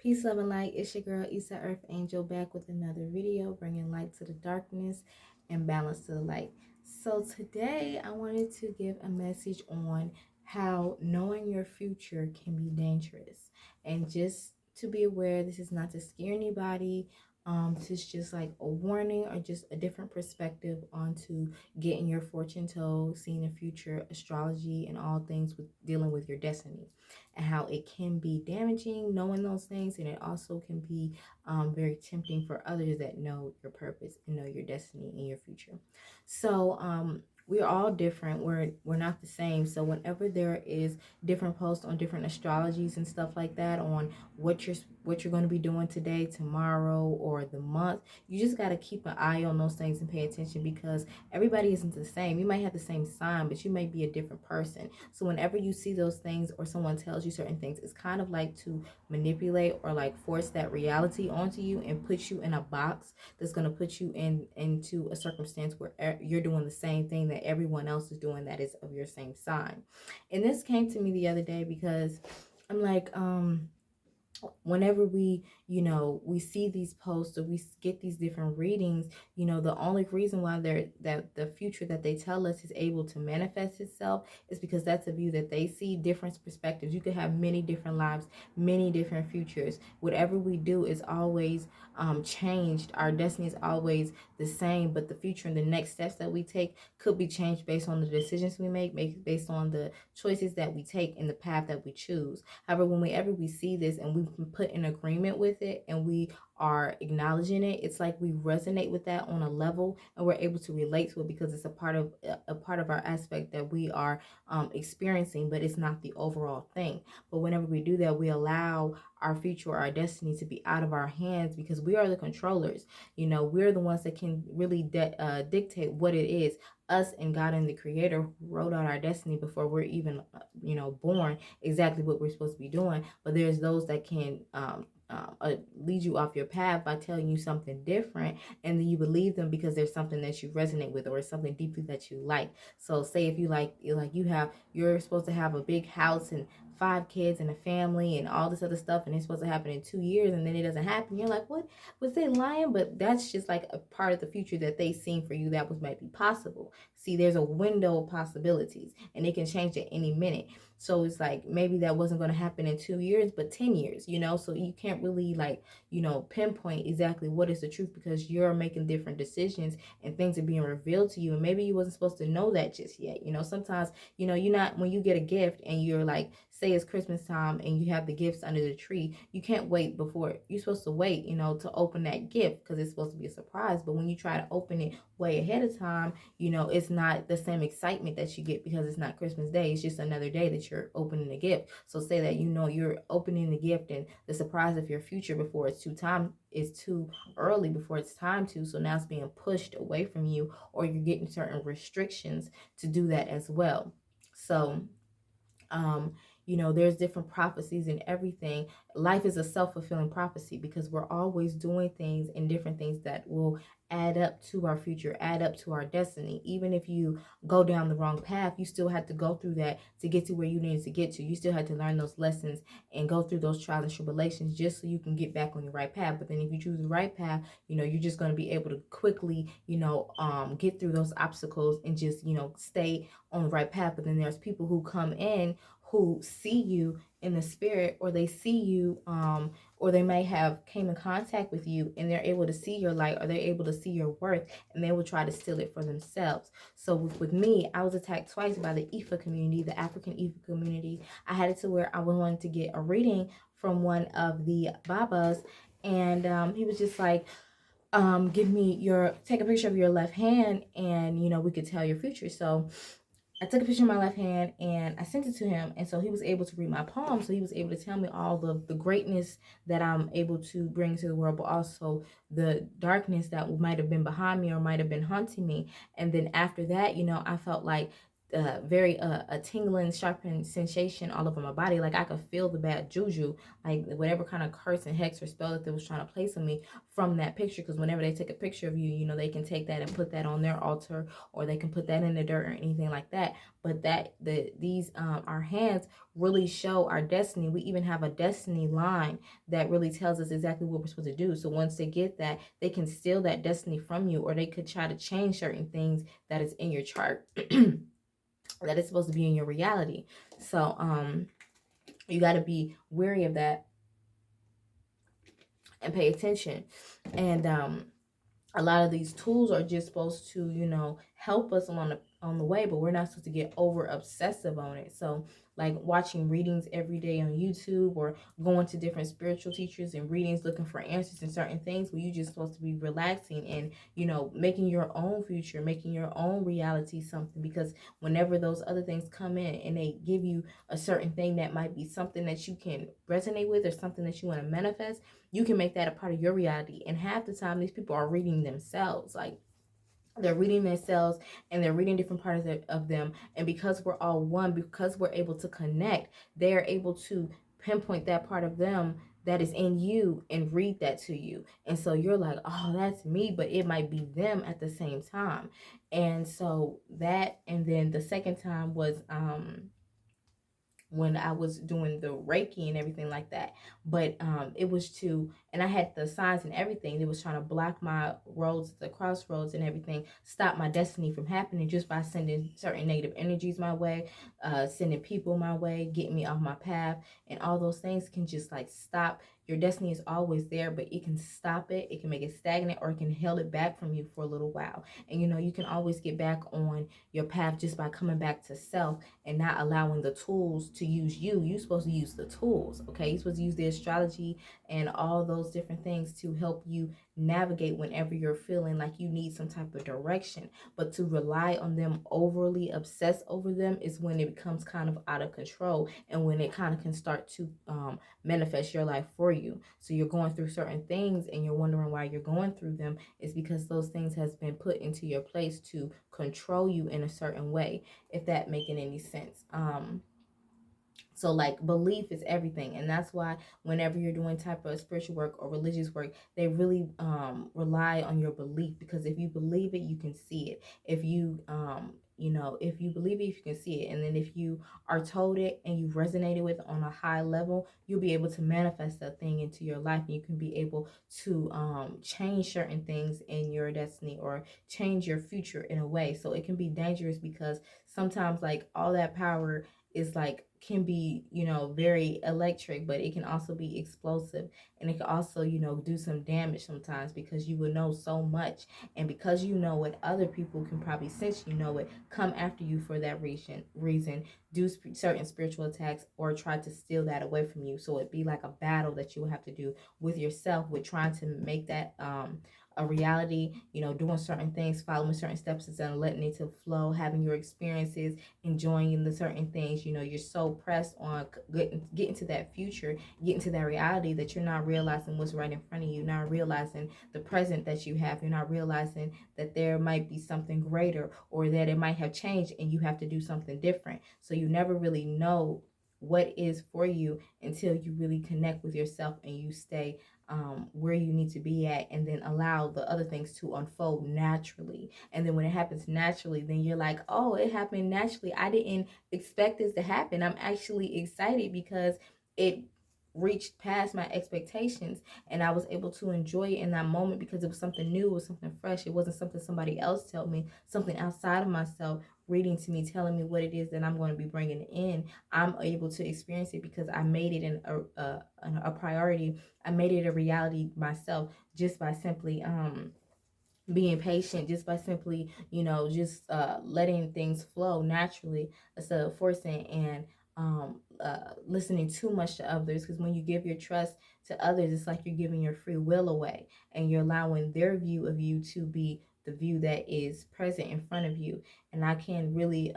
Peace, love, and light. It's your girl, Issa Earth Angel, back with another video, bringing light to the darkness and balance to the light. So today, I wanted to give a message on how knowing your future can be dangerous. And just to be aware, this is not to scare anybody. This is just like a warning or just a different perspective onto getting your fortune told, seeing the future, astrology, and all things with dealing with your destiny, and how it can be damaging knowing those things, and it also can be very tempting for others that know your purpose and know your destiny and your future. So we're all different. We're not the same. So whenever there is different posts on different astrologies and stuff like that on what you're going to be doing today, tomorrow, or the month, you just got to keep an eye on those things and pay attention, because everybody isn't the same. You might have the same sign, but you may be a different person. So whenever you see those things or someone tells you certain things, it's kind of like to manipulate or like force that reality onto you and put you in a box that's going to put you into a circumstance where you're doing the same thing that everyone else is doing that is of your same sign. And this came to me the other day because I'm like, whenever we see these posts or we get these different readings, the only reason why that the future that they tell us is able to manifest itself is because that's a view that they see, different perspectives. You could have many different lives, many different futures. Whatever we do is always changed. Our destiny is always the same, but the future and the next steps that we take could be changed based on the decisions we make, based on the choices that we take and the path that we choose. However, whenever we see this and we put in agreement with it and we are acknowledging it, it's like we resonate with that on a level, and we're able to relate to it because it's a part of our aspect that we are experiencing, but it's not the overall thing. But whenever we do that, we allow our future or our destiny to be out of our hands, because we are the controllers. We're the ones that can really dictate what it is. Us and God and the Creator who wrote out our destiny before we're even born, exactly what we're supposed to be doing. But there's those that can lead you off your path by telling you something different, and then you believe them because there's something that you resonate with or something deeply that you like. So say if you're supposed to have a big house and 5 kids and a family and all this other stuff, and it's supposed to happen in 2 years, and then it doesn't happen. You're like, what? Was they lying? But that's just like a part of the future that they seen for you that was maybe possible. See, there's a window of possibilities, and it can change at any minute. So it's like maybe that wasn't going to happen in 2 years, but 10 years, so you can't really pinpoint exactly what is the truth, because you're making different decisions and things are being revealed to you. And maybe you wasn't supposed to know that just yet. Sometimes, you're not, when you get a gift and you're like, say it's Christmas time and you have the gifts under the tree, you can't wait before, you're supposed to wait, to open that gift because it's supposed to be a surprise. But when you try to open it way ahead of time, it's not the same excitement that you get because it's not Christmas Day. It's just another day that you're opening the gift. So say that you're opening the gift and the surprise of your future before it's too early, before it's time to. So now it's being pushed away from you, or you're getting certain restrictions to do that as well. So there's different prophecies and everything. Life is a self-fulfilling prophecy, because we're always doing things and different things that will add up to our future, add up to our destiny. Even if you go down the wrong path, you still had to go through that to get to where you needed to get to. You still had to learn those lessons and go through those trials and tribulations just so you can get back on your right path. But then if you choose the right path, you're just going to be able to quickly, get through those obstacles and just, stay on the right path. But then there's people who come in who see you in the spirit, or they see you, or they may have came in contact with you, and they're able to see your light, or they're able to see your worth, and they will try to steal it for themselves. So with me, I was attacked twice by the IFA community, the African IFA community. I had it to where I wanted to get a reading from one of the Babas, and he was just like, take a picture of your left hand, and we could tell your future. So I took a picture of my left hand and I sent it to him. And so he was able to read my palm. So he was able to tell me all the greatness that I'm able to bring to the world, but also the darkness that might have been behind me or might have been haunting me. And then after that, I felt like very a tingling, sharpened sensation all over my body. Like I could feel the bad juju, like whatever kind of curse and hex or spell that they was trying to place on me from that picture. Because whenever they take a picture of you, you know, they can take that and put that on their altar, or they can put that in the dirt or anything like that. But these our hands really show our destiny. We even have a destiny line that really tells us exactly what we're supposed to do. So once they get that, they can steal that destiny from you, or they could try to change certain things that is in your chart. That is supposed to be in your reality. So you got to be wary of that and pay attention. And a lot of these tools are just supposed to, you know, help us on the way, but we're not supposed to get over obsessive on it. So like watching readings every day on YouTube, or going to different spiritual teachers and readings looking for answers in certain things, where you're just supposed to be relaxing and, you know, making your own future, making your own reality something. Because whenever those other things come in and they give you a certain thing that might be something that you can resonate with, or something that you want to manifest, you can make that a part of your reality. And half the time these people are reading themselves. Like they're reading themselves, and they're reading different parts of them. And because we're all one, because we're able to connect, they are able to pinpoint that part of them that is in you and read that to you. And so you're like, oh, that's me, but it might be them at the same time. And so that, and then the second time was when I was doing the Reiki and everything like that. But it was and I had the signs and everything. It was trying to block my roads, the crossroads and everything, stop my destiny from happening, just by sending certain negative energies my way, sending people my way, getting me off my path. And all those things can just like stop. Your destiny is always there, but it can stop it. It can make it stagnant, or it can hold it back from you for a little while. And you know, you can always get back on your path just by coming back to self and not allowing the tools to use you. You're supposed to use the tools, okay? You're supposed to use the astrology and all those different things to help you navigate whenever you're feeling like you need some type of direction. But to rely on them, overly obsess over them, is when it becomes kind of out of control, and when it kind of can start to manifest your life for you. So you're going through certain things and you're wondering why you're going through them. It's because those things has been put into your place to control you in a certain way, if that making any sense. So like belief is everything, and that's why whenever you're doing type of spiritual work or religious work, they really rely on your belief. Because if you believe it, you can see it. If you you know, if you believe it, you can see it. And then if you are told it and you've resonated with it on a high level, you'll be able to manifest that thing into your life, and you can be able to change certain things in your destiny, or change your future in a way. So it can be dangerous, because sometimes like all that power is like, can be, you know, very electric, but it can also be explosive, and it can also, you know, do some damage sometimes, because you will know so much, and because you know it, other people can probably sense you know it, come after you for that reason, do certain spiritual attacks, or try to steal that away from you. So it'd be like a battle that you will have to do with yourself, with trying to make that a reality, you know, doing certain things, following certain steps, and letting it to flow, having your experiences, enjoying the certain things. You know, you're so pressed on getting to that future, getting to that reality, that you're not realizing what's right in front of you, not realizing the present that you have. You're not realizing that there might be something greater, or that it might have changed and you have to do something different. So you never really know what is for you until you really connect with yourself, and you stay where you need to be at, and then allow the other things to unfold naturally. And then when it happens naturally, then you're like, oh, it happened naturally. I didn't expect this to happen. I'm actually excited because it reached past my expectations, and I was able to enjoy it in that moment, because it was something new, it was something fresh. It wasn't something somebody else told me, something outside of myself reading to me, telling me what it is that I'm going to be bringing in. I'm able to experience it because I made it a priority. I made it a reality myself, just by simply being patient, just by simply, you know, just letting things flow naturally, instead of forcing and listening too much to others. Because when you give your trust to others, it's like you're giving your free will away, and you're allowing their view of you to be the view that is present in front of you. And I can really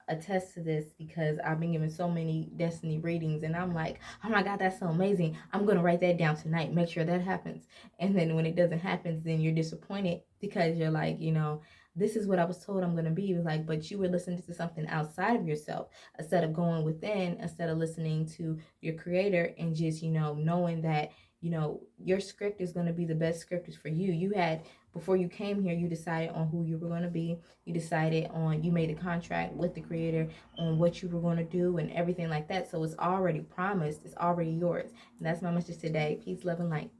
attest to this, because I've been given so many destiny readings, and I'm like, oh my God, that's so amazing, I'm gonna write that down tonight, make sure that happens. And then when it doesn't happen, then you're disappointed, because you're like, you know, this is what I was told I'm going to be. It was like, but you were listening to something outside of yourself instead of going within, instead of listening to your creator and just, knowing that, your script is going to be the best script for you. You had, before you came here, you decided on who you were going to be. You decided on, you made a contract with the creator on what you were going to do and everything like that. So it's already promised. It's already yours. And that's my message today. Peace, love, and light.